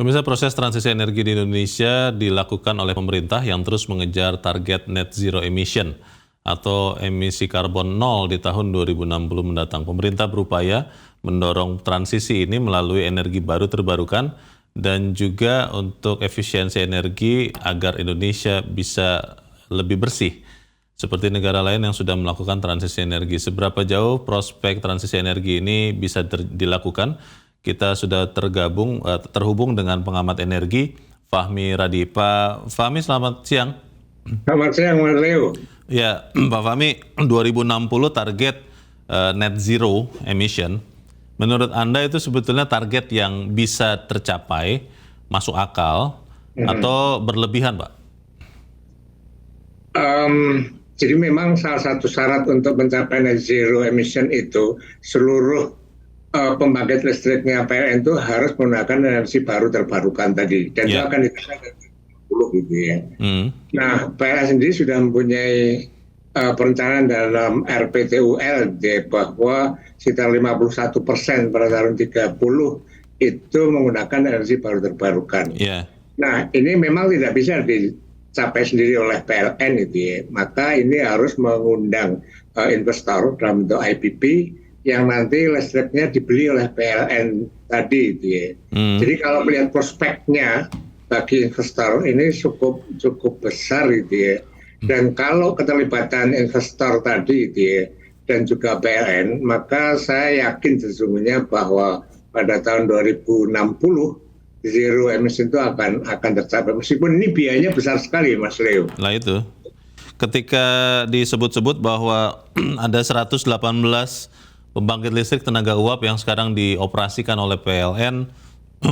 Pemirsa, proses transisi energi di Indonesia dilakukan oleh pemerintah yang terus mengejar target net zero emission atau emisi karbon nol di tahun 2060 mendatang. Pemerintah berupaya mendorong transisi ini melalui energi baru terbarukan dan juga untuk efisiensi energi agar Indonesia bisa lebih bersih seperti negara lain yang sudah melakukan transisi energi. Seberapa jauh prospek transisi energi ini bisa dilakukan? Kita sudah terhubung dengan pengamat energi, Fahmi Radi. Pak Fahmi, selamat siang. Selamat siang, Mas Leo. Ya, Pak Fahmi, 2060 target net zero emission. Menurut Anda itu sebetulnya target yang bisa tercapai, masuk akal, atau berlebihan, Pak? Jadi memang salah satu syarat untuk mencapai net zero emission itu seluruh pembangkit listriknya PLN itu harus menggunakan energi baru terbarukan tadi, dan itu akan dicapai 20 gitu ya. Nah, PLN sendiri sudah mempunyai perencanaan dalam RPTUL bahwa sekitar 51% pada tahun 30 itu menggunakan energi baru terbarukan. Nah, ini memang tidak bisa dicapai sendiri oleh PLN itu ya. Maka ini harus mengundang investor dalam bentuk IPP yang nanti listriknya dibeli oleh PLN tadi itu ya. Jadi kalau melihat prospeknya bagi investor ini cukup besar gitu ya. Dan kalau keterlibatan investor tadi itu ya, dan juga PLN, maka saya yakin sesungguhnya bahwa pada tahun 2060 zero emission itu akan tercapai. Meskipun ini biayanya besar sekali, Mas Leo. Nah itu, ketika disebut-sebut bahwa ada 118 pembangkit listrik tenaga uap yang sekarang dioperasikan oleh PLN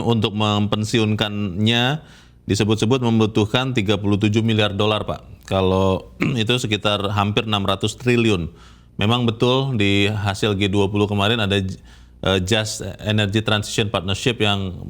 untuk mempensiunkannya, disebut-sebut membutuhkan 37 miliar dolar, Pak. Kalau itu sekitar hampir 600 triliun. Memang betul di hasil G20 kemarin ada Just Energy Transition Partnership yang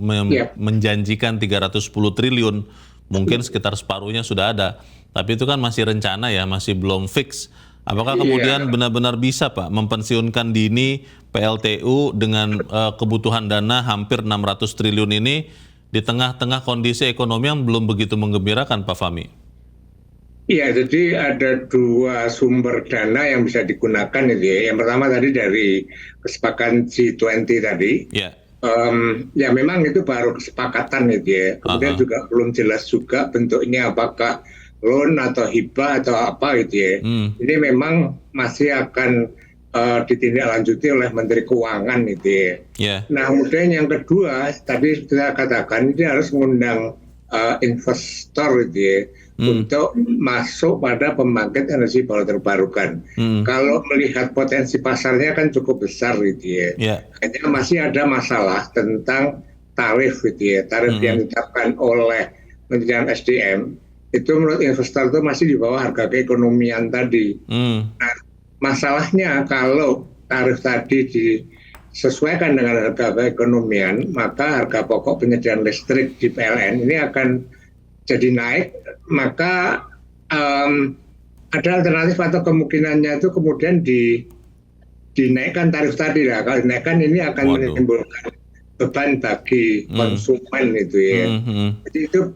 menjanjikan 310 triliun. Mungkin sekitar separuhnya sudah ada. Tapi itu kan masih rencana ya, masih belum fix. Apakah kemudian benar-benar bisa, Pak, mempensiunkan dini PLTU dengan kebutuhan dana hampir 600 triliun ini di tengah-tengah kondisi ekonomi yang belum begitu menggembirakan, Pak Fahmi? Iya, jadi ada dua sumber dana yang bisa digunakan itu ya. Yang pertama tadi dari kesepakatan G20 tadi. Ya memang itu baru kesepakatan itu ya. Kemudian juga belum jelas juga bentuknya, apakah loan atau hibah atau apa gitu ya. Ini memang masih akan ditindaklanjuti oleh Menteri Keuangan gitu ya. Nah, kemudian yang kedua tadi kita katakan ini harus mengundang investor gitu ya, untuk masuk pada pembangkit energi baru terbarukan. Kalau melihat potensi pasarnya kan cukup besar gitu ya. Hanya masih ada masalah tentang tarif gitu ya. Tarif yang ditetapkan oleh Kementerian SDM itu menurut investor itu masih di bawah harga keekonomian tadi. Nah, masalahnya kalau tarif tadi disesuaikan dengan harga keekonomian, maka harga pokok penyediaan listrik di PLN ini akan jadi naik. Maka ada alternatif atau kemungkinannya itu kemudian dinaikkan tarif tadi lah. Kalau dinaikkan ini akan menimbulkan beban bagi konsumen itu ya. Jadi itu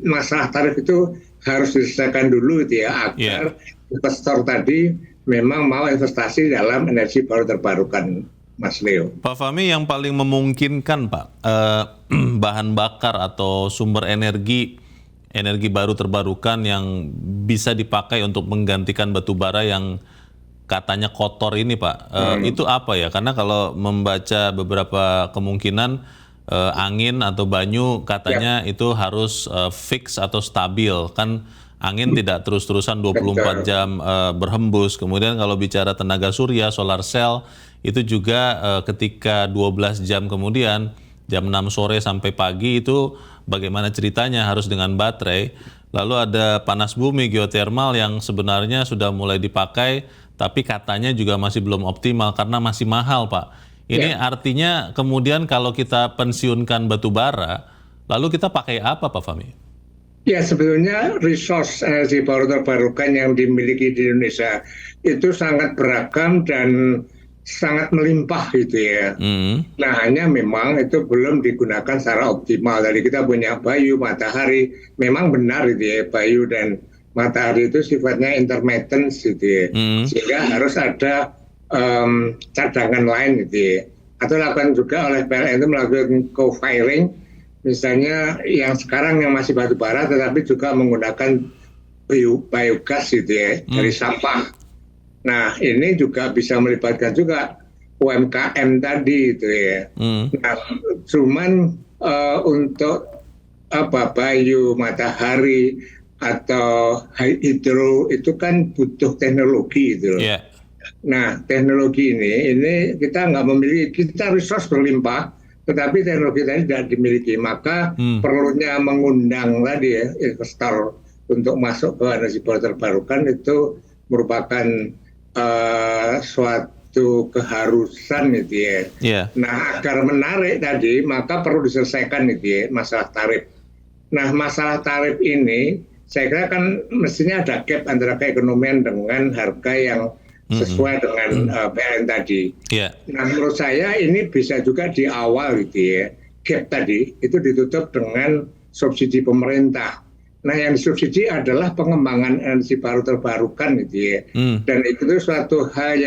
masalah tarif itu harus diselesaikan dulu gitu ya, agar investor tadi memang mau investasi dalam energi baru terbarukan, Mas Leo. Pak Fahmi, yang paling memungkinkan, Pak, bahan bakar atau sumber energi baru terbarukan yang bisa dipakai untuk menggantikan batu bara yang katanya kotor ini, Pak, itu apa ya? Karena kalau membaca beberapa kemungkinan angin atau banyu katanya itu harus fix atau stabil, kan angin tidak terus-terusan 24 jam berhembus. Kemudian kalau bicara tenaga surya, solar cell, itu juga ketika 12 jam kemudian, jam 6 sore sampai pagi itu bagaimana ceritanya, harus dengan baterai. Lalu ada panas bumi, geothermal yang sebenarnya sudah mulai dipakai, tapi katanya juga masih belum optimal karena masih mahal, Pak. Ini artinya kemudian kalau kita pensiunkan batu bara, lalu kita pakai apa, Pak Fahmi? Ya, sebetulnya resource energi baru terbarukan yang dimiliki di Indonesia itu sangat beragam dan sangat melimpah gitu ya. Nah, hanya memang itu belum digunakan secara optimal. Tadi kita punya bayu, matahari, memang benar gitu ya, bayu dan matahari itu sifatnya intermittent gitu ya. Sehingga harus ada cadangan lain gitu ya. Atau lakukan juga oleh PLN itu melakukan co-firing, misalnya yang sekarang yang masih batu bara tetapi juga menggunakan biogas gitu ya, dari sampah. Nah, ini juga bisa melibatkan juga UMKM tadi itu ya. Nah, cuman untuk bayu, matahari atau hidro itu kan butuh teknologi gitu loh. Nah, teknologi ini kita nggak memiliki, kita resource berlimpah, tetapi teknologi tadi tidak dimiliki. Maka perlunya mengundang tadi ya investor untuk masuk ke energi baru terbarukan itu merupakan suatu keharusan gitu ya. Nah, agar menarik tadi maka perlu diselesaikan gitu ya masalah tarif. Nah, masalah tarif ini saya kira kan mestinya ada gap antara keekonomian dengan harga yang sesuai dengan PLN tadi. Nah, menurut saya ini bisa juga di awal gitu ya, gap tadi itu ditutup dengan subsidi pemerintah. Nah, yang disubsidi adalah pengembangan energi baru terbarukan gitu ya. Dan itu suatu hal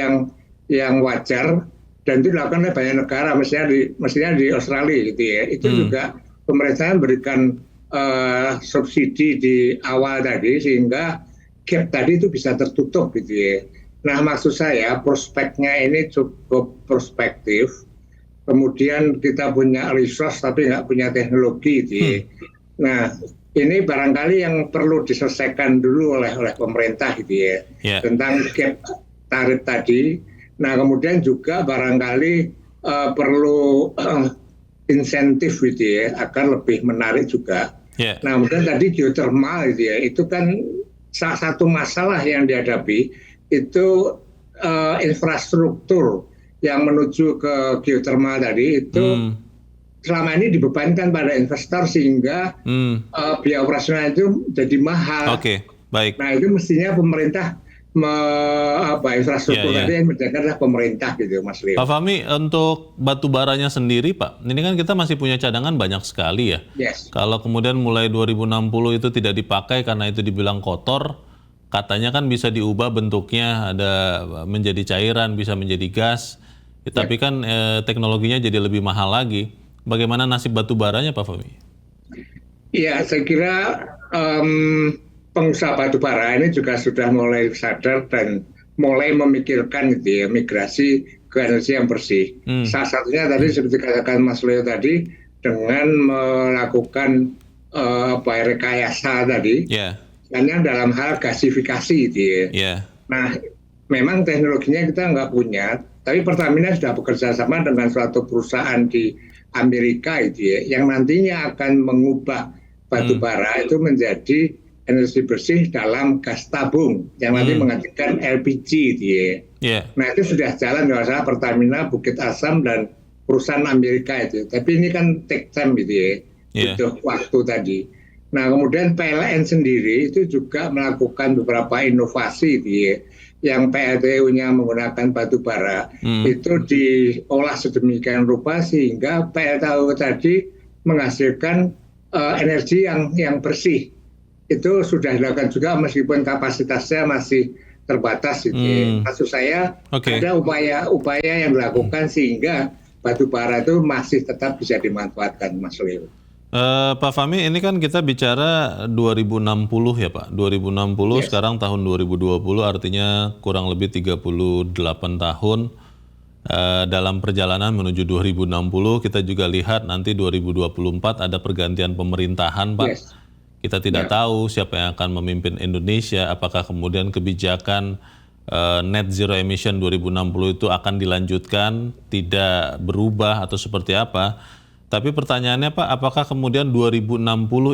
yang wajar dan itu dilakukan oleh banyak negara, mestinya di Australia gitu ya. Itu juga pemerintah memberikan subsidi di awal tadi sehingga gap tadi itu bisa tertutup gitu ya. Nah, maksud saya prospeknya ini cukup prospektif. Kemudian kita punya resource tapi nggak punya teknologi gitu ya. Nah, ini barangkali yang perlu diselesaikan dulu oleh pemerintah gitu ya, tentang gap tarif tadi. Nah, kemudian juga barangkali perlu insentif gitu ya, agar lebih menarik juga. Nah, kemudian tadi geothermal gitu ya, itu kan salah satu masalah yang dihadapi itu infrastruktur yang menuju ke geothermal tadi itu selama ini dibebankan pada investor sehingga biaya operasional itu jadi mahal. Baik. Nah, itu mestinya pemerintah infrastruktur tadi yang menjaga adalah pemerintah gitu, Mas Leo. Pak Fahmi, untuk batu baranya sendiri, Pak, ini kan kita masih punya cadangan banyak sekali ya. Kalau kemudian mulai 2060 itu tidak dipakai karena itu dibilang kotor, katanya kan bisa diubah bentuknya, ada menjadi cairan, bisa menjadi gas. Tapi kan teknologinya jadi lebih mahal lagi. Bagaimana nasib batu baranya, Pak Fahmi? Ya, saya kira pengusaha batu bara ini juga sudah mulai sadar dan mulai memikirkan gitu ya, migrasi ke energi yang bersih. Salah satunya tadi seperti katakan Mas Leo tadi dengan melakukan rekayasa tadi, hanya dalam hal gasifikasi gitu ya. Nah, memang teknologinya kita nggak punya, tapi Pertamina sudah bekerja sama dengan suatu perusahaan di Amerika itu ya, yang nantinya akan mengubah batu bara itu menjadi energi bersih dalam gas tabung yang nanti menghasilkan LPG gitu ya. Nah, itu sudah jalan kalau salah Pertamina, Bukit Asam dan perusahaan Amerika itu. Tapi ini kan take time gitu ya, butuh waktu tadi. Nah, kemudian PLN sendiri itu juga melakukan beberapa inovasi gitu ya, yang PLTU-nya menggunakan batu bara itu diolah sedemikian rupa sehingga PLTU tadi menghasilkan energi yang bersih. Itu sudah dilakukan juga meskipun kapasitasnya masih terbatas gitu. Maksud saya ada upaya yang dilakukan sehingga batu bara itu masih tetap bisa dimanfaatkan, Mas Leo. Pak Fahmi, ini kan kita bicara 2060 ya Pak. 2060 sekarang tahun 2020 artinya kurang lebih 38 tahun. Dalam perjalanan menuju 2060 kita juga lihat nanti 2024 ada pergantian pemerintahan Pak. Kita tidak tahu siapa yang akan memimpin Indonesia, apakah kemudian kebijakan net zero emission 2060 itu akan dilanjutkan, tidak berubah atau seperti apa. Tapi pertanyaannya Pak, apakah kemudian 2060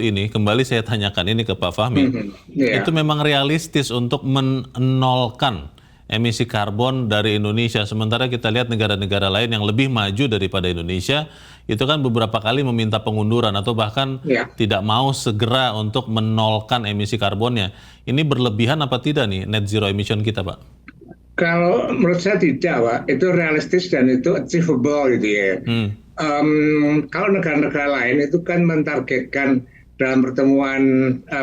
ini, kembali saya tanyakan ini ke Pak Fahmi, itu memang realistis untuk menolkan emisi karbon dari Indonesia, sementara kita lihat negara-negara lain yang lebih maju daripada Indonesia, itu kan beberapa kali meminta pengunduran atau bahkan tidak mau segera untuk menolkan emisi karbonnya. Ini berlebihan apa tidak nih net zero emission kita Pak? Kalau menurut saya tidak, Pak. Itu realistis dan itu achievable gitu ya. Kalau negara-negara lain itu kan mentargetkan dalam pertemuan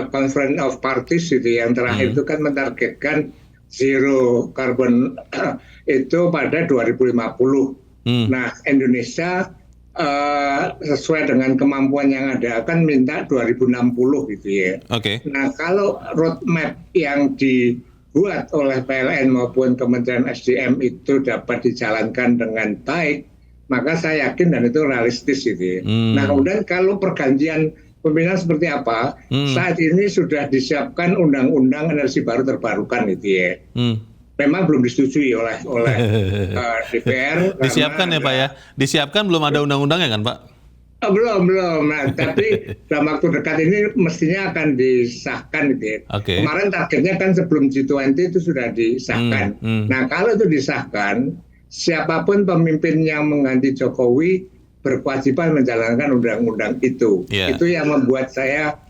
Conference of Parties gitu ya, yang terakhir itu kan mentargetkan zero carbon itu pada 2050. Nah, Indonesia sesuai dengan kemampuan yang ada akan minta 2060 gitu ya. Nah, kalau roadmap yang dibuat oleh PLN maupun Kementerian SDM itu dapat dijalankan dengan baik, maka saya yakin dan itu realistis gitu ya. Nah, kemudian kalau pergantian pemimpinan seperti apa, saat ini sudah disiapkan undang-undang energi baru terbarukan gitu ya. Memang belum disetujui oleh DPR. Disiapkan ya Pak ya? Disiapkan belum ada undang-undangnya kan Pak? Belum. Nah, tapi dalam waktu dekat ini mestinya akan disahkan gitu ya. Kemarin targetnya kan sebelum G20 itu sudah disahkan. Nah, kalau itu disahkan, siapapun pemimpin yang mengganti Jokowi berkewajiban menjalankan undang-undang itu. Itu yang membuat saya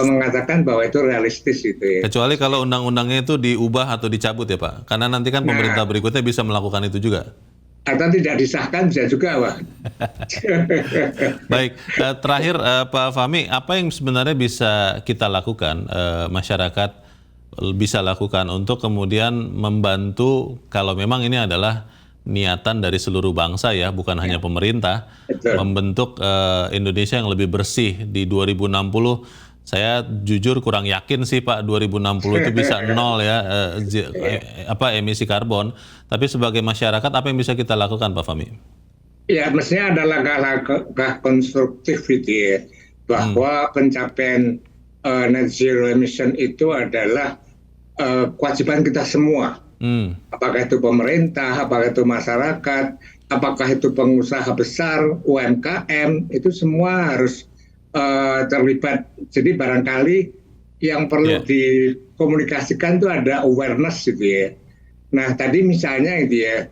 mengatakan bahwa itu realistis gitu ya. Kecuali kalau undang-undangnya itu diubah atau dicabut ya Pak? Karena nanti kan pemerintah berikutnya bisa melakukan itu juga. Atau tidak disahkan bisa juga Pak. Baik, terakhir Pak Fahmi, apa yang sebenarnya bisa kita lakukan, masyarakat bisa lakukan untuk kemudian membantu kalau memang ini adalah niatan dari seluruh bangsa ya, bukan hanya pemerintah, membentuk Indonesia yang lebih bersih di 2060. Saya jujur kurang yakin sih Pak 2060 itu bisa nol ya emisi karbon. Tapi sebagai masyarakat apa yang bisa kita lakukan Pak Fahmi? Ya mestinya ada langkah-langkah konstruktif gitu ya, bahwa pencapaian net zero emission itu adalah kewajiban kita semua. Apakah itu pemerintah, apakah itu masyarakat, apakah itu pengusaha besar, UMKM, itu semua harus terlibat. Jadi barangkali yang perlu dikomunikasikan itu ada awareness gitu ya. Nah tadi misalnya gitu ya,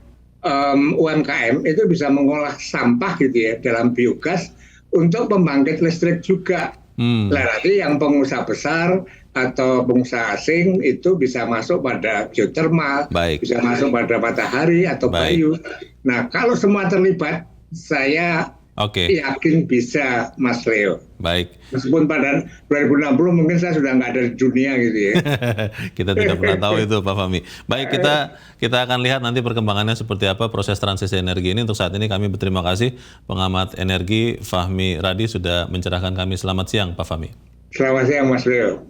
UMKM itu bisa mengolah sampah gitu ya dalam biogas untuk pembangkit listrik juga. Nah, nanti yang pengusaha besar atau pengusaha asing itu bisa masuk pada geothermal, bisa masuk pada matahari atau kayu. Nah, kalau semua terlibat, saya yakin bisa, Mas Leo. Baik. Meskipun pada 2060 mungkin saya sudah nggak ada di dunia gitu ya. Kita tidak pernah tahu itu Pak Fahmi. Baik, kita akan lihat nanti perkembangannya seperti apa proses transisi energi ini. Untuk saat ini kami berterima kasih pengamat energi Fahmi Radi sudah mencerahkan kami. Selamat siang Pak Fahmi. Selamat siang Mas Leo.